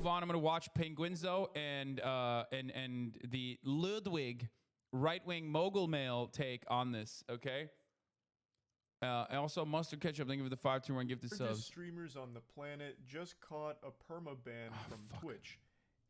move on. I'm going to watch Penguinz0 and the Ludwig right-wing mogul male take on this, okay? And also, Mustard Ketchup, thank you for the 521 gifted subs. Streamers on the planet just caught a permaban from Twitch.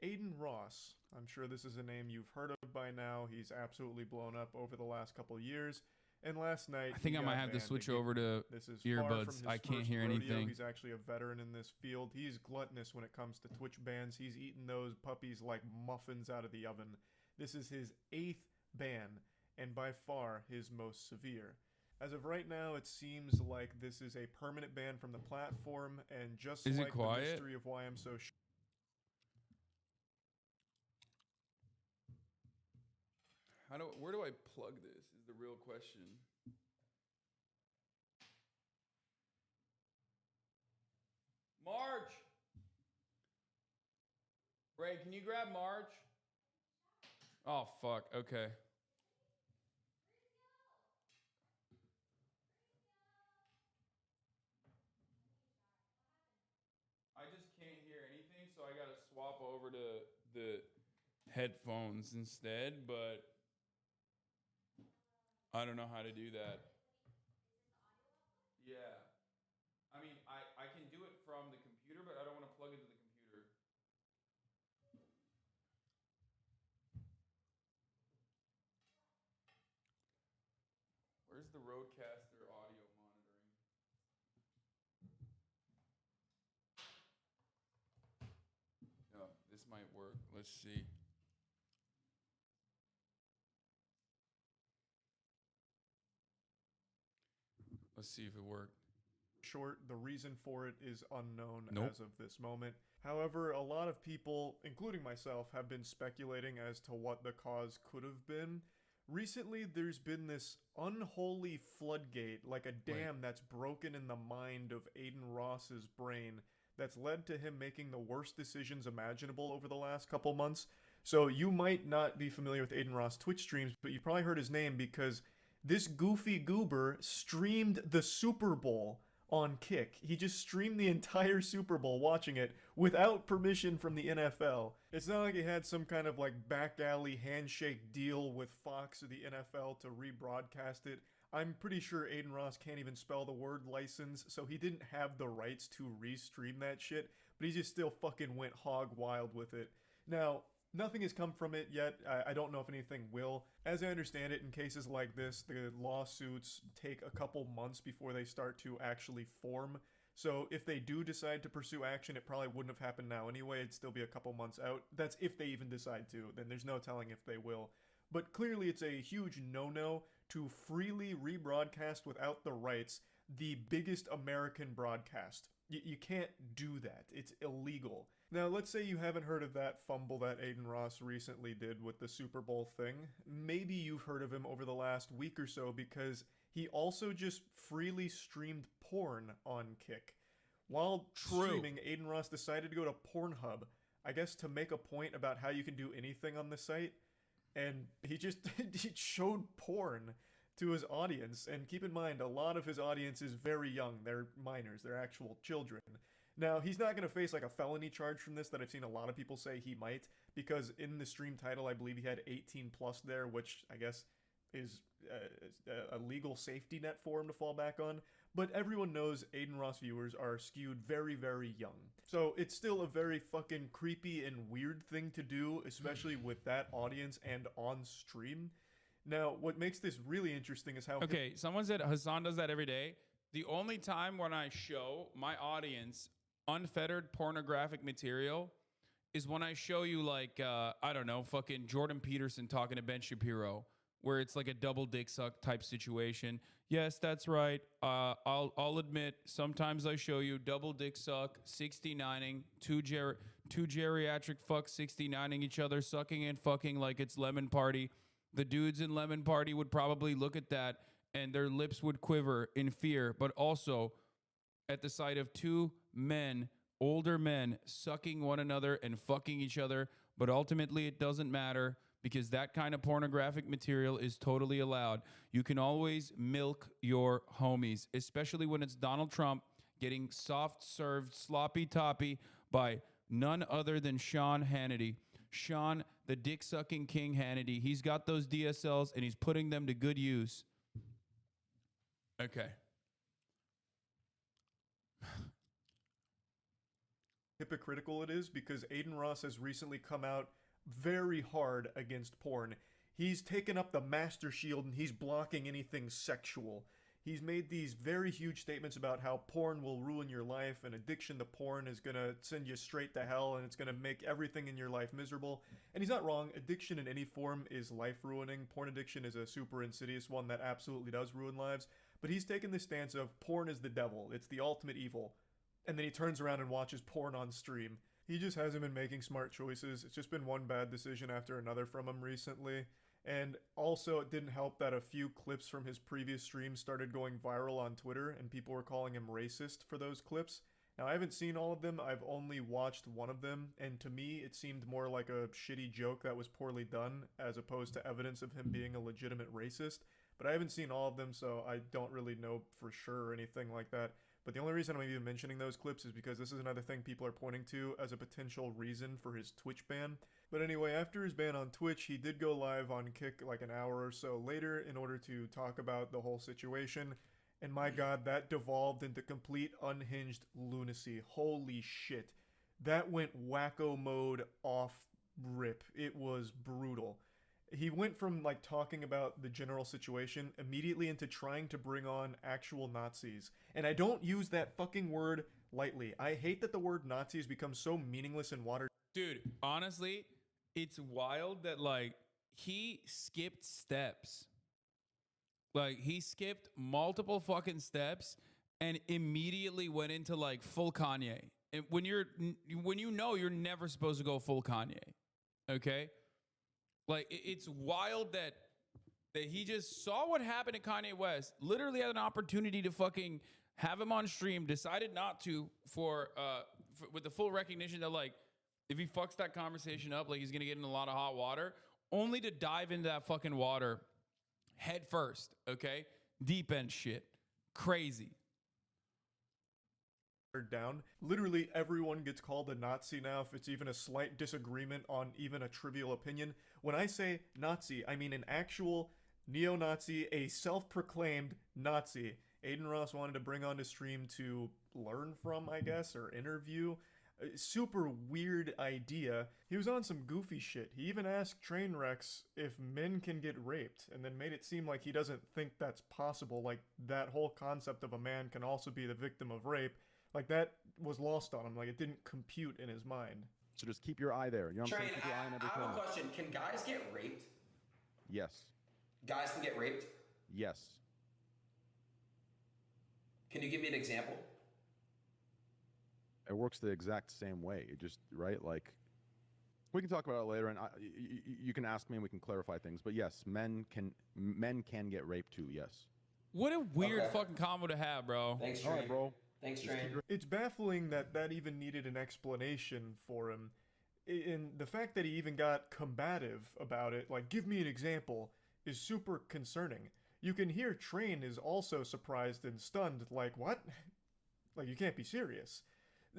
Adinross, I'm sure this is a name you've heard of by now. He's absolutely blown up over the last couple of years. And last night, I think I might have to switch over to earbuds. I can't hear anything. He's actually a veteran in this field. He's gluttonous when it comes to Twitch bans. He's eaten those puppies like muffins out of the oven. This is his 8th ban, and by far his most severe. As of right now, it seems like this is a permanent ban from the platform, and just like the mystery of why I'm so where do I plug this is the real question. Marge! Ray, can you grab Marge? Oh, fuck. Okay. I just can't hear anything, so I gotta swap over to the headphones instead, but I don't know how to do that. Yeah. I mean, I can do it from the computer, but I don't want to plug into the computer. Where's the Rodecaster audio monitoring? No, this might work. Let's see. Let's see if it worked. Short, the reason for it is unknown as of this moment. However, a lot of people, including myself, have been speculating as to what the cause could have been. Recently, there's been this unholy floodgate, like a dam that's broken in the mind of Adinross's brain, that's led to him making the worst decisions imaginable over the last couple months. So you might not be familiar with Adinross Twitch streams, but you probably heard his name because this goofy goober streamed the Super Bowl on Kick. He just streamed the entire Super Bowl watching it without permission from the NFL. It's not like he had some kind of like back alley handshake deal with Fox or the NFL to rebroadcast it. I'm pretty sure Adinross can't even spell the word license, so he didn't have the rights to restream that shit, but he just still fucking went hog wild with it. Now, nothing has come from it yet. I don't know if anything will. As I understand it, in cases like this, the lawsuits take a couple months before they start to actually form. So if they do decide to pursue action, it probably wouldn't have happened now anyway. It'd still be a couple months out. That's if they even decide to. Then there's no telling if they will. But clearly it's a huge no-no to freely rebroadcast without the rights the biggest American broadcast. You can't do that. It's illegal. Now, let's say you haven't heard of that fumble that Adinross recently did with the Super Bowl thing. Maybe you've heard of him over the last week or so because he also just freely streamed porn on Kick. While streaming, Adinross decided to go to Pornhub, I guess to make a point about how you can do anything on the site. And he just he showed porn to his audience. And keep in mind, a lot of his audience is very young. They're minors. They're actual children. Now, he's not going to face like a felony charge from this that I've seen a lot of people say he might, because in the stream title, I believe he had 18 plus there, which I guess is a legal safety net for him to fall back on. But everyone knows Adinross viewers are skewed very, very young. So it's still a very fucking creepy and weird thing to do, especially with that audience and on stream. Now, what makes this really interesting is how... Okay, someone said Hasan does that every day. The only time when I show my audience unfettered pornographic material is when I show you like, I don't know, fucking Jordan Peterson talking to Ben Shapiro, where it's like a double dick suck type situation. Yes, that's right. I'll admit, sometimes I show you double dick suck, 69ing, two geriatric fucks 69ing each other, sucking and fucking like it's Lemon Party. The dudes in Lemon Party would probably look at that and their lips would quiver in fear, but also at the sight of two men, older men, sucking one another and fucking each other. But ultimately, it doesn't matter because that kind of pornographic material is totally allowed. You can always milk your homies, especially when it's Donald Trump getting soft-served sloppy toppy by none other than Sean Hannity. Sean, the dick-sucking king Hannity. He's got those DSLs, and he's putting them to good use. Okay. Hypocritical it is because Adinross has recently come out very hard against porn. He's taken up the master shield and he's blocking anything sexual. He's made these very huge statements about how porn will ruin your life and addiction to porn is gonna send you straight to hell and it's gonna make everything in your life miserable. And he's not wrong. Addiction in any form is life ruining. Porn addiction is a super insidious one that absolutely does ruin lives. But he's taken this stance of porn is the devil. It's the ultimate evil. And then he turns around and watches porn on stream. He just hasn't been making smart choices. It's just been one bad decision after another from him recently. And also, it didn't help that a few clips from his previous streams started going viral on Twitter, and people were calling him racist for those clips. Now, I haven't seen all of them. I've only watched one of them, and to me, it seemed more like a shitty joke that was poorly done, as opposed to evidence of him being a legitimate racist. But I haven't seen all of them, so I don't really know for sure or anything like that. But the only reason I'm even mentioning those clips is because this is another thing people are pointing to as a potential reason for his Twitch ban. But anyway, after his ban on Twitch, he did go live on Kick like an hour or so later in order to talk about the whole situation. And my god, that devolved into complete unhinged lunacy. Holy shit. That went wacko mode off rip. It was brutal. He went from like talking about the general situation immediately into trying to bring on actual Nazis. And I don't use that fucking word lightly. I hate that the word Nazi has become so meaningless and watered. Dude, honestly, it's wild that like he skipped steps. Like he skipped multiple fucking steps and immediately went into like full Kanye. And when you know you're never supposed to go full Kanye. Okay? Like, it's wild that he just saw what happened to Kanye West, literally had an opportunity to fucking have him on stream, decided not to with the full recognition that, like, if he fucks that conversation up, like, he's going to get in a lot of hot water, only to dive into that fucking water head first, okay? Deep end shit. Crazy. Down. Literally everyone gets called a Nazi now if it's even a slight disagreement on even a trivial opinion. When I say Nazi, I mean an actual neo-Nazi, a self-proclaimed Nazi. Adinross wanted to bring on to stream to learn from, I guess, or interview. Super weird idea. He was on some goofy shit. He even asked Trainwrecks if men can get raped, and then made it seem like he doesn't think that's possible, like that whole concept of a man can also be the victim of rape. Like, that was lost on him. Like, it didn't compute in his mind. So just keep your eye there. You know what I'm saying? Keep your eye on every I have corner. a question. Can guys get raped? Yes. Guys can get raped? Yes. Can you give me an example? It works the exact same way. It just, right? Like, we can talk about it later, and you can ask me and we can clarify things. But yes, men can get raped too, yes. What a weird fucking combo to have, bro. Thanks, All Train. right, bro. Thanks, Train. It's baffling that that even needed an explanation for him. And the fact that he even got combative about it, like, give me an example, is super concerning. You can hear Train is also surprised and stunned, like, what? Like, you can't be serious.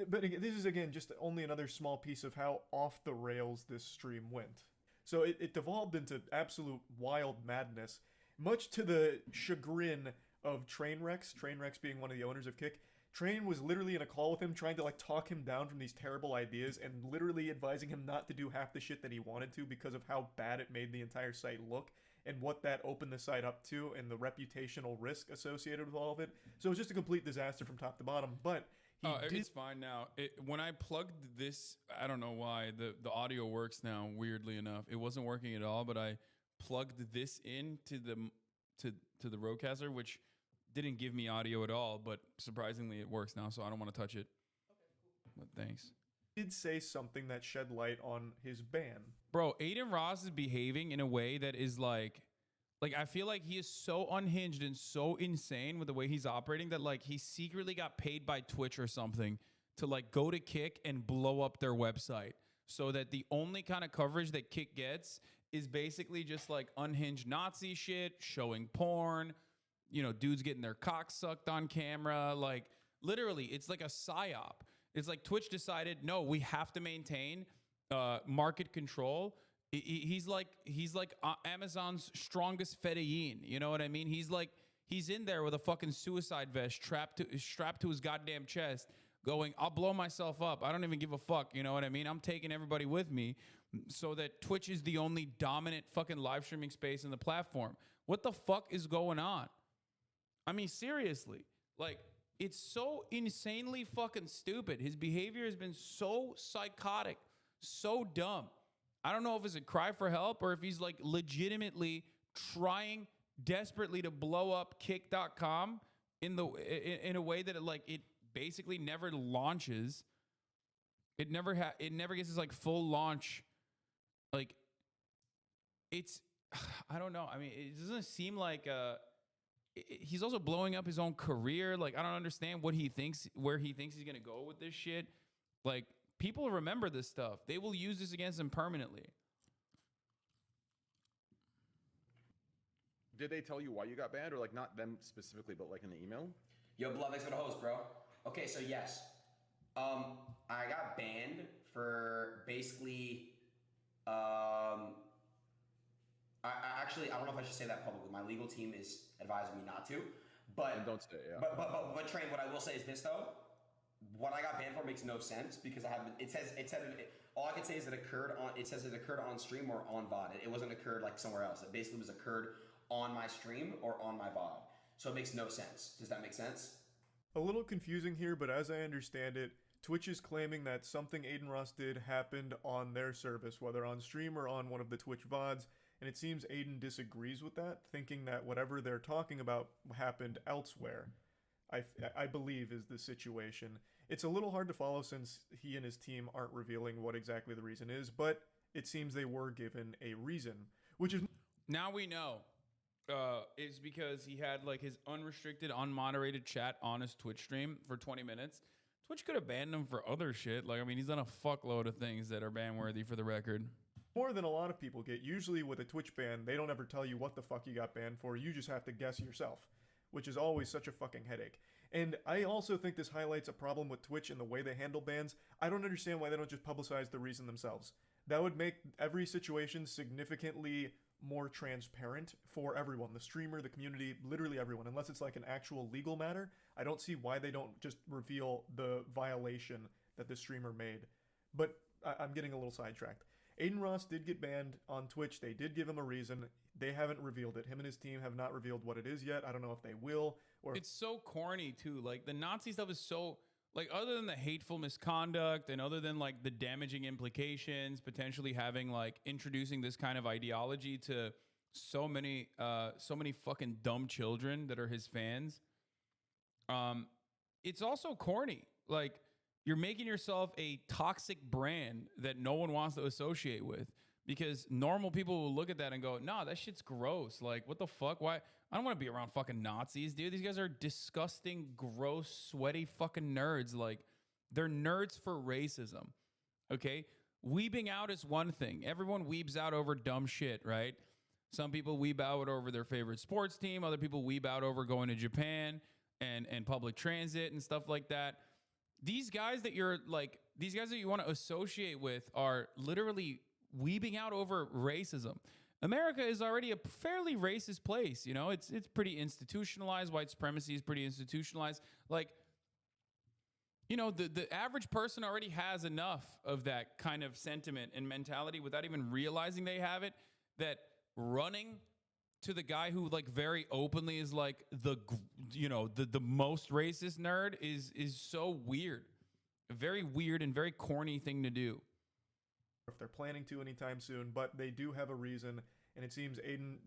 But this is, again, just only another small piece of how off the rails this stream went. So it devolved into absolute wild madness, much to the chagrin of Trainwrecks being one of the owners of Kick. Train was literally in a call with him trying to, like, talk him down from these terrible ideas and literally advising him not to do half the shit that he wanted to because of how bad it made the entire site look and what that opened the site up to and the reputational risk associated with all of it. So it was just a complete disaster from top to bottom, but it's fine now. When I plugged this, I don't know why, the audio works now, weirdly enough. It wasn't working at all, but I plugged this in to the Rodecaster, which didn't give me audio at all, but surprisingly it works now, so I don't want to touch it. Okay, cool. But thanks. Did say something that shed light on his ban. Bro, Adinross is behaving in a way that is like I feel like he is so unhinged and so insane with the way he's operating that like he secretly got paid by Twitch or something to like go to Kick and blow up their website so that the only kind of coverage that Kick gets is basically just like unhinged Nazi shit, showing porn, you know, dudes getting their cock sucked on camera. Like literally, it's like a psyop. It's like Twitch decided, no, we have to maintain market control. He's like Amazon's strongest fedayeen. You know what I mean? He's in there with a fucking suicide vest strapped to his goddamn chest, going, I'll blow myself up. I don't even give a fuck. You know what I mean? I'm taking everybody with me, so that Twitch is the only dominant fucking live streaming space in the platform. What the fuck is going on? I mean, seriously, like, it's so insanely fucking stupid. His behavior has been so psychotic, so dumb. I don't know if it's a cry for help or if he's like legitimately trying desperately to blow up kick.com in a way that it basically never launches. It never gets this like full launch. Like, it's, I don't know. I mean, it doesn't seem like he's also blowing up his own career. Like, I don't understand where he thinks he's gonna go with this shit. Like, people remember this stuff. They will use this against him permanently. Did they tell you why you got banned, or like not them specifically, but like in the email? Yo, Blood, thanks for the host, bro. Okay, so yes, I got banned for basically, I don't know if I should say that publicly. My legal team is advising me not to, but And don't say it, yeah. But Train, what I will say is this though. What I got banned for makes no sense because all I can say is it says it occurred on stream or on VOD. It wasn't occurred like somewhere else. It basically was occurred on my stream or on my VOD. So it makes no sense. Does that make sense? A little confusing here, but as I understand it, Twitch is claiming that something adinross did happened on their service, whether on stream or on one of the Twitch VODs, and it seems Adin disagrees with that, thinking that whatever they're talking about happened elsewhere. I believe is the situation. It's a little hard to follow since he and his team aren't revealing what exactly the reason is, but it seems they were given a reason, which is... Now we know. It's because he had like his unrestricted, unmoderated chat on his Twitch stream for 20 minutes. Twitch could have banned him for other shit. Like, I mean, he's done a fuckload of things that are ban worthy for the record. More than a lot of people get. Usually with a Twitch ban, they don't ever tell you what the fuck you got banned for. You just have to guess yourself, which is always such a fucking headache. And I also think this highlights a problem with Twitch and the way they handle bans. I don't understand why they don't just publicize the reason themselves. That would make every situation significantly more transparent for everyone. The streamer, the community, literally everyone. Unless it's like an actual legal matter, I don't see why they don't just reveal the violation that the streamer made. But I'm getting a little sidetracked. adinross did get banned on Twitch. They did give him a reason. They haven't revealed it. Him and his team have not revealed what it is yet. I don't know if they will. Or it's so corny too. Like, the Nazi stuff is so, like, other than the hateful misconduct and other than like the damaging implications, potentially having like introducing this kind of ideology to so many fucking dumb children that are his fans. It's also corny. Like, you're making yourself a toxic brand that no one wants to associate with, because normal people will look at that and go, nah, that shit's gross. Like, what the fuck? Why? I don't want to be around fucking Nazis, dude. These guys are disgusting, gross, sweaty fucking nerds. Like, they're nerds for racism, okay? Weebing out is one thing. Everyone weebs out over dumb shit, right? Some people weeb out over their favorite sports team. Other people weeb out over going to Japan and public transit and stuff like that. These guys that you want to associate with are literally weebing out over racism. America is already a fairly racist place. You know, it's pretty institutionalized. White supremacy is pretty institutionalized. Like, you know, the average person already has enough of that kind of sentiment and mentality without even realizing they have it, that running to the guy who like very openly is like the most racist nerd is so weird. A very weird and very corny thing to do. If they're planning to anytime soon, but they do have a reason, and it seems Adin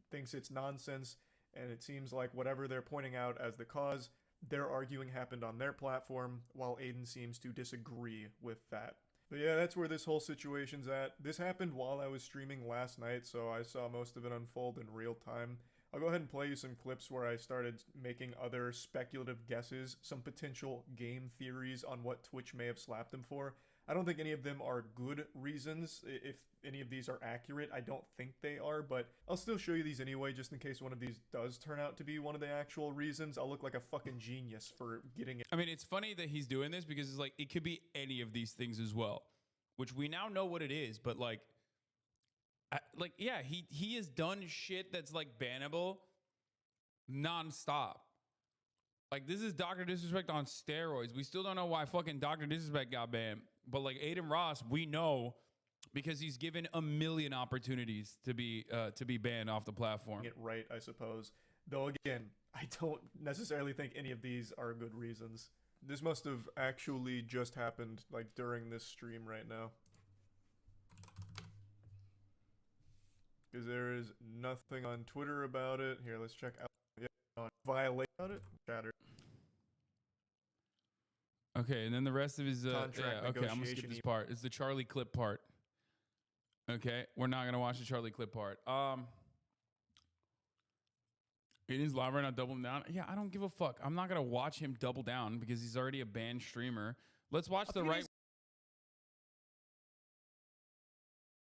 thinks it's nonsense, and it seems like whatever they're pointing out as the cause, they're arguing happened on their platform, while Adin seems to disagree with that. But yeah, that's where this whole situation's at. This happened while I was streaming last night, so I saw most of it unfold in real time. I'll go ahead and play you some clips where I started making other speculative guesses, some potential game theories on what Twitch may have slapped him for. I don't think any of them are good reasons. If any of these are accurate, I don't think they are, but I'll still show you these anyway, just in case one of these does turn out to be one of the actual reasons. I'll look like a fucking genius for getting it. I mean, it's funny that he's doing this because it's like, it could be any of these things as well, which we now know what it is, but like, yeah, he has done shit that's like bannable nonstop. Like, this is Dr. Disrespect on steroids. We still don't know why fucking Dr. Disrespect got banned. But like adinross, we know because he's given a million opportunities to be banned off the platform. It right, I suppose. Though again, I don't necessarily think any of these are good reasons. This must have actually just happened like during this stream right now. Because there is nothing on Twitter about it. Here, let's check out. Yeah, on violate about it. Chatter. Okay, and then the rest of his Contract okay, I'm gonna skip negotiation this part. It's the Charlie clip part. Okay, we're not gonna watch the Charlie clip part. Aiden's live right now, doubling down. Yeah, I don't give a fuck. I'm not gonna watch him double down because he's already a banned streamer. Let's watch the right